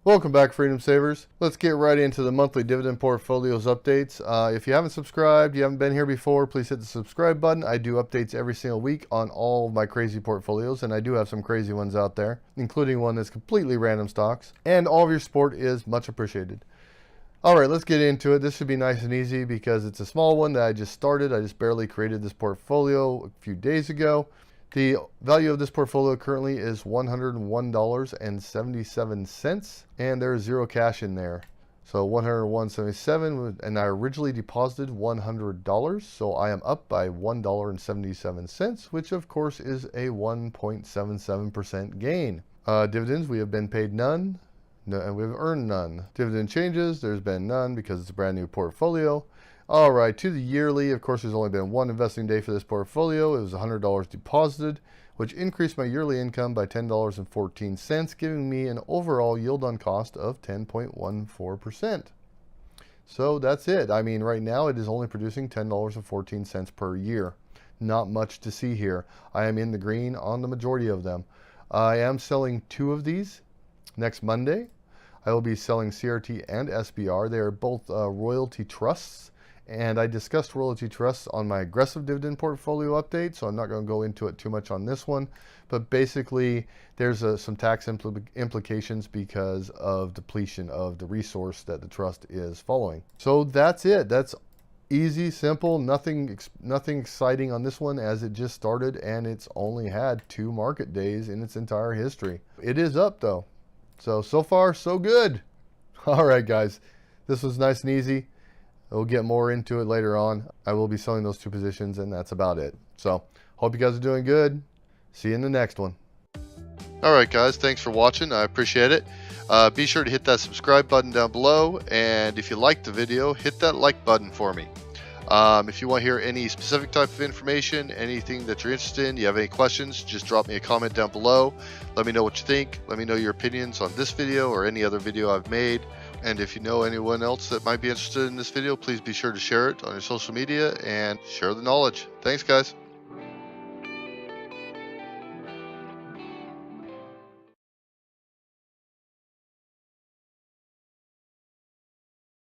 Welcome back, Freedom Savers. Let's get right into the monthly dividend portfolios updates. If you haven't subscribed, you haven't been here before, please hit the subscribe button. I do updates every single week on all of my crazy portfolios, and I do have some crazy ones out there, including one that's completely random stocks. And all of your support is much appreciated. All right, let's get into it. This should be nice and easy because it's a small one that I just started. I just barely created this portfolio a few days ago. The value of this portfolio currently is $101.77, and there's zero cash in there. So $101.77, and I originally deposited $100, so I am up by $1.77, which of course is a 1.77% gain. Dividends, we have been paid none, and we've earned none. Dividend changes, there's been none because it's a brand new portfolio. All right, to the yearly, of course, there's only been one investing day for this portfolio. It was $100 deposited, which increased my yearly income by $10.14, giving me an overall yield on cost of 10.14%. So that's it. I mean, right now it is only producing $10.14 per year. Not much to see here. I am in the green on the majority of them. I am selling 2 of these next Monday. I will be selling CRT and SBR. They are both royalty trusts. And I discussed royalty trusts on my aggressive dividend portfolio update, so I'm not going to go into it too much on this one. But basically, there's some tax implications because of depletion of the resource that the trust is following. So that's it. That's easy, simple, nothing exciting on this one as it just started, and it's only had 2 market days in its entire history. It is up, though. So far, so good. All right, guys. This was nice and easy. We'll get more into it later on. I will be selling those 2 positions, and that's about it. So, hope you guys are doing good. See you in the next one. All right, guys. Thanks for watching. I appreciate it. Be sure to hit that subscribe button down below. And if you liked the video, hit that like button for me. If you want to hear any specific type of information, anything that you're interested in, you have any questions, just drop me a comment down below. Let me know what you think. Let me know your opinions on this video or any other video I've made. And if you know anyone else that might be interested in this video, please be sure to share it on your social media and share the knowledge. Thanks, guys.